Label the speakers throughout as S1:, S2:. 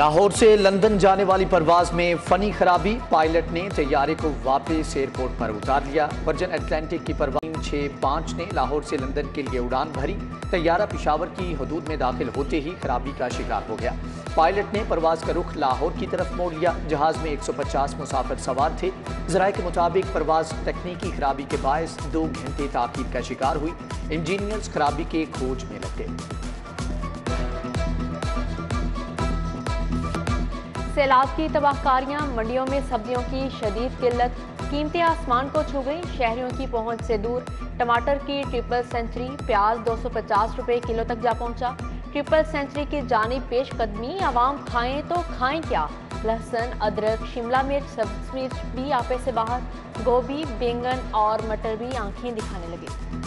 S1: لاہور سے لندن جانے والی پرواز میں فنی خرابی، پائلٹ نے طیارے کو واپس ایئرپورٹ پر اتار لیا۔ ورجن اٹلانٹک کی پرواز 65 نے لاہور سے لندن کے لیے اڑان بھری۔ طیارہ پشاور کی حدود میں داخل ہوتے ہی خرابی کا شکار ہو گیا۔ پائلٹ نے پرواز کا رخ لاہور کی طرف موڑ لیا۔ جہاز میں 150 مسافر سوار تھے۔ ذرائع کے مطابق پرواز تکنیکی خرابی کے باعث 2 گھنٹے تاخیر کا شکار ہوئی۔ انجینئرز خرابی کے کھوج میں لگے۔
S2: سیلاب کی تباہ کاریاں، منڈیوں میں سبزیوں کی شدید قلت، قیمتیں آسمان کو چھو گئیں، شہریوں کی پہنچ سے دور۔ ٹماٹر کی ٹرپل سینچری، پیاز 250 روپے کلو تک جا پہنچا۔ ٹرپل سینچری کی جانب پیش قدمی، عوام کھائیں تو کھائیں کیا؟ لہسن، ادرک، شملہ مرچ، سبز مرچ بھی آپے سے باہر، گوبھی، بینگن اور مٹر بھی آنکھیں دکھانے لگے۔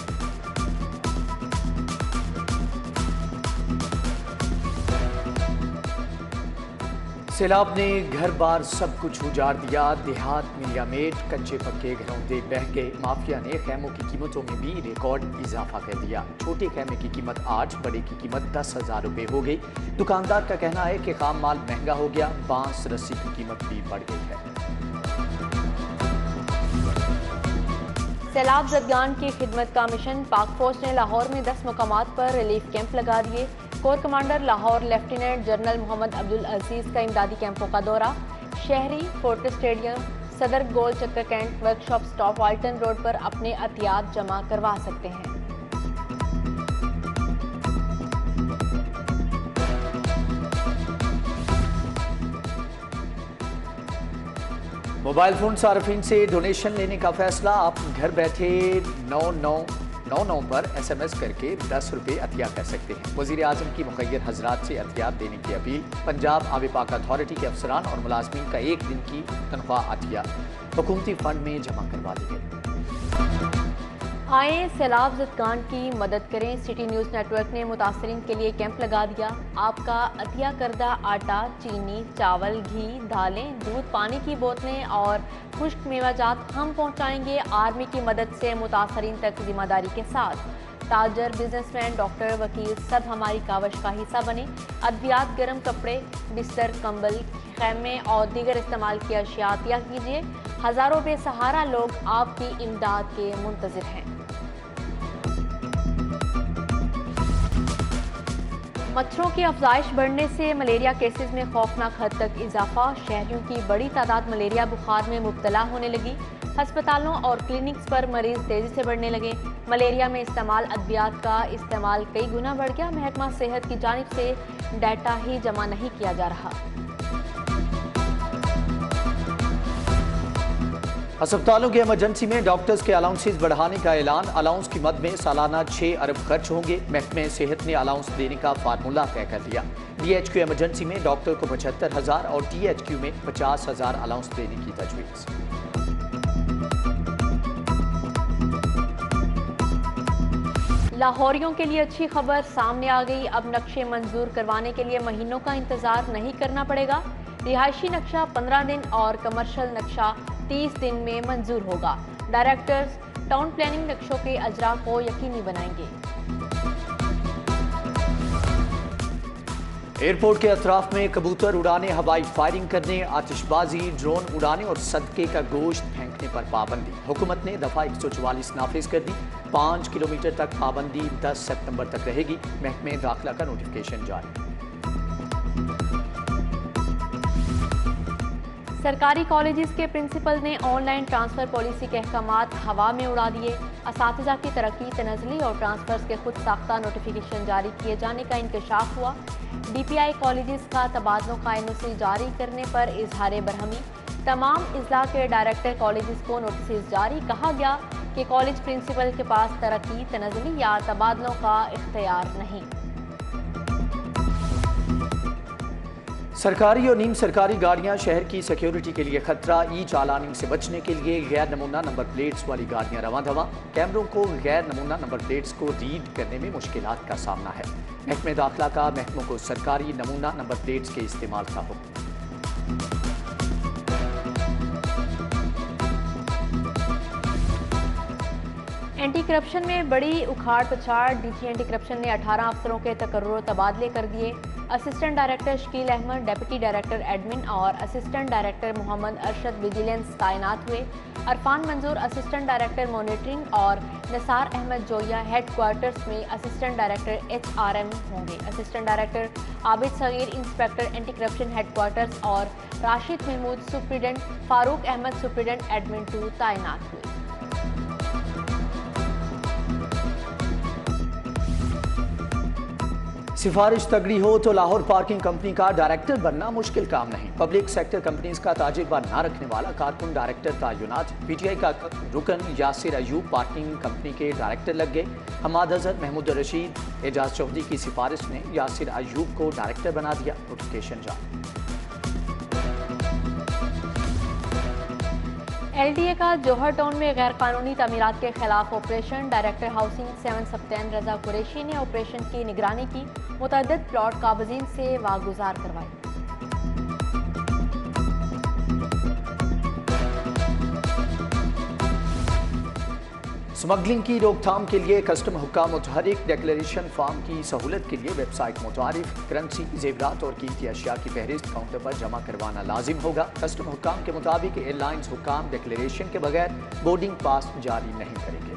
S1: سیلاب نے گھر بار سب کچھ اجاڑ دیا۔ دیہات ملیا میٹ، کچے پکے گھروندے بہہ گئے۔ مافیا نے خیموں کی قیمتوں میں بھی ریکارڈ اضافہ کر دیا۔ چھوٹے خیمے کی قیمت 8، بڑے کی قیمت 10,000 روپے ہو گئی۔ دکاندار کا کہنا ہے کہ خام مال مہنگا ہو گیا، بانس رسی کی قیمت بھی بڑھ گئی ہے۔
S2: سیلاب زدگان کی خدمت کا مشن، پاک فوج نے لاہور میں 10 مقامات پر ریلیف کیمپ لگا دیے۔ Corps commander Lahore lieutenant general Muhammad Abdulaziz کا امدادی کیمپوں کا دورہ۔ شہری fort stadium, Saddar Gol Chakkar cantt, workshop stop Walton road پر اپنے عطیات جمع کروا سکتے ہیں۔
S1: موبائل فون صارفین سے ڈونیشن لینے کا فیصلہ۔ آپ گھر بیٹھے 9999 پر SMS کر کے 10 روپے عطیہ کر سکتے ہیں۔ وزیر اعظم کی مخیر حضرات سے عطیات دینے کی اپیل۔ پنجاب آب پاک اتھارٹی کے افسران اور ملازمین کا 1 دن کی تنخواہ عطیہ حکومتی فنڈ میں جمع کروا دی گئی۔
S2: آئیں سیلاب زدگان کی مدد کریں۔ سٹی نیوز نیٹ ورک نے متاثرین کے لیے کیمپ لگا دیا۔ آپ کا عطیہ کردہ آٹا، چینی، چاول، گھی، دالیں، دودھ، پانی کی بوتلیں اور خشک میوہ جات ہم پہنچائیں گے آرمی کی مدد سے متاثرین تک ذمہ داری کے ساتھ۔ تاجر، بزنس مین، ڈاکٹر، وکیل سب ہماری کاوش کا حصہ بنے۔ ادویات، گرم کپڑے، بستر، کمبل، خیمے اور دیگر استعمال کی اشیاء عطیہ کیجیے۔ ہزاروں بے سہارا لوگ آپ کی امداد کے منتظر ہیں۔ مچھروں کی افزائش بڑھنے سے ملیریا کیسز میں خوفناک حد تک اضافہ۔ شہریوں کی بڑی تعداد ملیریا بخار میں مبتلا ہونے لگی۔ ہسپتالوں اور کلینکس پر مریض تیزی سے بڑھنے لگے۔ ملیریا میں استعمال ادویات کا استعمال کئی گنا بڑھ گیا۔ محکمہ صحت کی جانب سے ڈیٹا ہی جمع نہیں کیا جا رہا۔
S1: ہسپتالوں کے ایمرجنسی میں ڈاکٹرز کے الاؤنسز بڑھانے کا اعلان۔ الاؤنس کی مد میں سالانہ 6 ارب خرچ ہوں گے۔ محکمہ صحت نے الاؤنس دینے کا فارمولہ طے کر دیا۔ DHQ ایمرجنسی میں ڈاکٹر کو 75,000 اور THQ میں 50,000 الاؤنس دینے کی تجویز۔
S2: لاہوریوں کے لیے اچھی خبر سامنے آ گئی۔ اب نقشے منظور کروانے کے لیے مہینوں کا انتظار نہیں کرنا پڑے گا۔ رہائشی نقشہ 15 دن اور کمرشل نقشہ 30 دن میں منظور ہوگا۔ ڈائریکٹرز ٹاؤن پلاننگ نقشوں کے اجرا کو یقینی بنائیں گے۔
S1: ایئرپورٹ کے اطراف میں کبوتر اڑانے، ہوائی فائرنگ کرنے، آتش بازی، ڈرون اڑانے اور صدقے کا گوشت پھینکنے پر پابندی۔ حکومت نے دفعہ 144 نافذ کر دی۔ 5 کلومیٹر تک پابندی 10 ستمبر تک رہے گی۔ محکمہ داخلہ کا نوٹیفکیشن جاری۔
S2: سرکاری کالجز کے پرنسپل نے آن لائن ٹرانسفر پالیسی کے احکامات ہوا میں اڑا دیے۔ اساتذہ کی ترقی، تنزلی اور ٹرانسفرز کے خود ساختہ نوٹیفیکیشن جاری کیے جانے کا انکشاف ہوا۔ DPI کالجز کا تبادلوں کا NOC جاری کرنے پر اظہار برہمی۔ تمام اضلاع کے ڈائریکٹر کالجز کو نوٹسز جاری۔ کہا گیا کہ کالج پرنسپل کے پاس ترقی، تنزلی یا تبادلوں کا اختیار نہیں۔
S1: سرکاری اور نیم سرکاری گاڑیاں شہر کی سیکیورٹی کے لیے خطرہ۔ ای چالاننگ سے بچنے کے لیے غیر نمونہ نمبر پلیٹس والی گاڑیاں رواں دواں۔ کیمروں کو غیر نمونہ نمبر پلیٹس کو ریڈ کرنے میں مشکلات کا سامنا ہے۔ محکمہ داخلہ کا محکموں کو سرکاری نمونہ نمبر پلیٹس کے استعمال کا حکم۔
S2: اینٹی کرپشن میں بڑی اکھاڑ پچھاڑ۔ DG اینٹی کرپشن نے 18 افسروں کے تقرر و تبادلے کر دیے۔ Assistant director Shakeel Ahmed, deputy director admin اور assistant director Muhammad Arshad vigilance تعینات ہوئے۔ Irfan Manzoor assistant director monitoring اور نثار احمد جویا ہیڈ کوارٹرز میں اسسٹنٹ ڈائریکٹر HRM ہوں گے۔ Assistant director Abid Saghir inspector anti corruption headquarters اور Rashid Mahmood superintendent, Farooq Ahmed superintendent admin 2 تعینات ہوئے۔
S1: سفارش تگڑی ہو تو لاہور پارکنگ کمپنی کا ڈائریکٹر بننا مشکل کام نہیں۔ پبلک سیکٹر کمپنیز کا تاجربہ نہ رکھنے والا کارکن ڈائریکٹر تعینات۔ PTI کا رکن یاسر ایوب پارکنگ کمپنی کے ڈائریکٹر لگ گئے۔ حماد اظہر، محمود رشید، اعجاز چودھری کی سفارش نے یاسر ایوب کو ڈائریکٹر بنا دیا۔ نوٹیفکیشن جاری۔
S2: LDA کا جوہر ٹاؤن میں غیر قانونی تعمیرات کے خلاف آپریشن۔ ڈائریکٹر ہاؤسنگ 7 سبتین رضا قریشی نے آپریشن کی نگرانی کی، متعدد پلاٹ قابضین سے واگزار کروائی۔
S1: سمگلنگ کی روک تھام کے لیے کسٹم حکام متحرک ڈیکلیریشن فارم کی سہولت کے لیے ویب سائٹ متعارف۔ کرنسی، زیورات اور قیمتی اشیاء کی فہرست کاؤنٹر پر جمع کروانا لازم ہوگا۔ کسٹم حکام کے مطابق ایئر لائنز حکام ڈیکلیریشن کے بغیر بورڈنگ پاس جاری نہیں کریں گے۔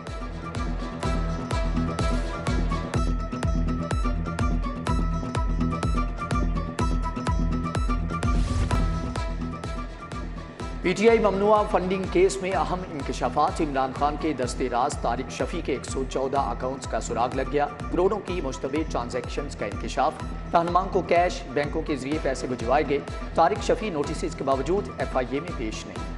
S1: PTI ممنوعہ فنڈنگ کیس میں اہم انکشافات۔ عمران خان کے دستے راز طارق شفیع کے 114 اکاؤنٹس کا سراغ لگ گیا۔ کروڑوں کی مشتبہ ٹرانزیکشنز کا انکشاف۔ رہنماؤں کو کیش بینکوں کے ذریعے پیسے بھجوائے گئے۔ طارق شفیع نوٹسز کے باوجود FIA میں پیش نہیں ہوئے۔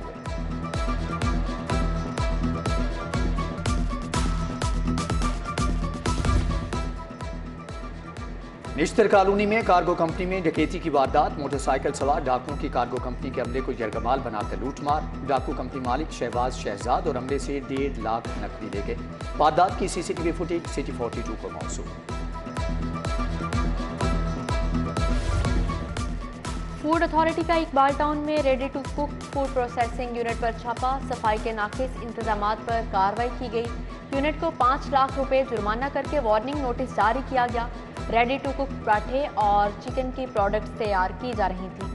S1: نشتر کالونی میں کارگو کمپنی میں ڈکیتی کی واردات۔ موٹر سائیکل سوار ڈاکوؤں کی کارگو کمپنی کے عملے کو یرغمال بنا کر لوٹ مار۔ ڈاکو کمپنی مالک شہباز شہزاد اور عملے سے 1.5 لاکھ نقدی لے گئے۔ واردات کی CCTV فوٹیج سٹی 42 کو موصول۔
S2: فوڈ اتھارٹی کا اقبال ٹاؤن میں ready to cook food processing unit پر چھاپا۔ صفائی کے ناقص انتظامات پر کارروائی کی گئی۔ یونٹ کو 5 لاکھ روپے جرمانہ کر کے وارننگ نوٹس جاری کیا گیا۔ ریڈی ٹو کوک پراٹھے اور چکن کی پروڈکٹس تیار کی جا رہی تھیں۔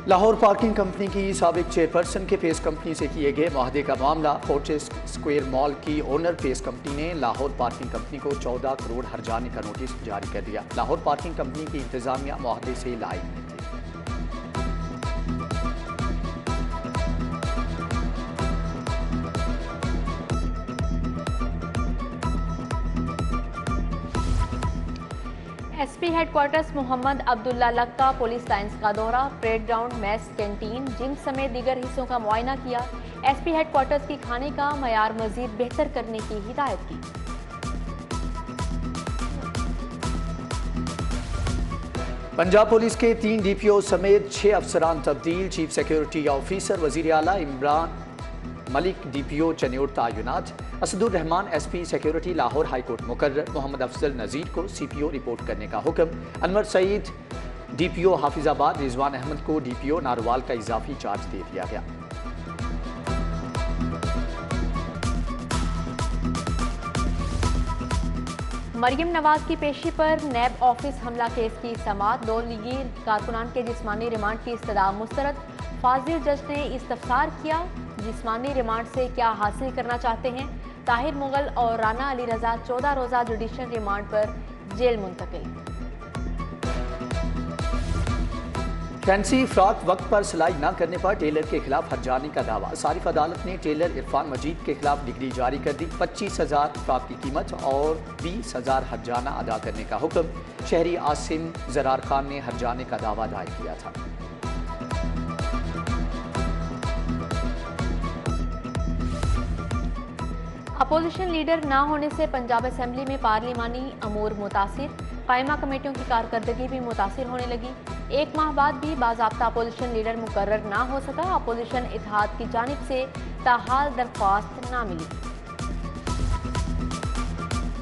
S1: لاہور پارکنگ کمپنی کی سابق چیئرپرسن کے پیس کمپنی سے کیے گئے معاہدے کا معاملہ۔ فورٹریس اسکوائر مال کی اونر پیس کمپنی نے لاہور پارکنگ کمپنی کو 14 کروڑ ہرجانے کا نوٹس جاری کر دیا۔ لاہور پارکنگ کمپنی کی انتظامیہ معاہدے سے لائق نہیں تھی۔
S2: SP ہیڈ کوارٹرز محمد عبداللہ لک کا پولیس لائنز کا دورہ۔ پریڈ گراؤنڈ، میس، کینٹین، جم سمیت دیگر حصوں کا معائنہ کیا۔ SP ہیڈ کوارٹرز کی کھانے کا معیار مزید بہتر کرنے کی ہدایت کی۔
S1: پنجاب پولیس کے 3 DPO سمیت 6 افسران تبدیل۔ چیف سیکیورٹی آفیسر وزیر اعلیٰ عمران ملک DPO چنیور تعینات۔ اسد الرحمان SP security Lahore high court مقرر۔ محمد افضل نذیر کو CPO رپورٹ کرنے کا حکم۔ انور سعید DPO حافظ آباد، رضوان احمد کو DPO ناروال کا اضافی چارج دے دیا گیا۔
S2: مریم نواز کی پیشی پر نیب آفس حملہ کیس کی سماعت۔ 2 لیگی کارکنان کے جسمانی ریمانڈ کی استدعا مسترد۔ فاضل جج نے استفسار کیا، جسمانی ریمانڈ سے کیا حاصل کرنا چاہتے ہیں؟ طاہر مغل اور رانا علی رضا 14 روزہ جوڈیشل ریمانڈ پر جیل منتقل۔
S1: فینسی فراک وقت پر سلائی نہ کرنے پر ٹیلر کے خلاف ہرجانے کا دعویٰ۔ صارف عدالت نے ٹیلر عرفان مجید کے خلاف ڈگری جاری کر دی۔ 25,000 فراک کی قیمت اور 20,000 ہرجانہ ادا کرنے کا حکم۔ شہری عاصم زرار خان نے ہرجانے کا دعویٰ دائر کیا تھا۔
S2: اپوزیشن لیڈر نہ ہونے سے پنجاب اسمبلی میں پارلیمانی امور متاثر۔ قائمہ کمیٹیوں کی کارکردگی بھی متاثر ہونے لگی۔ 1 ماہ بعد بھی باضابطہ اپوزیشن لیڈر مقرر نہ ہو سکا۔ اپوزیشن اتحاد کی جانب سے تاحال درخواست نہ ملی۔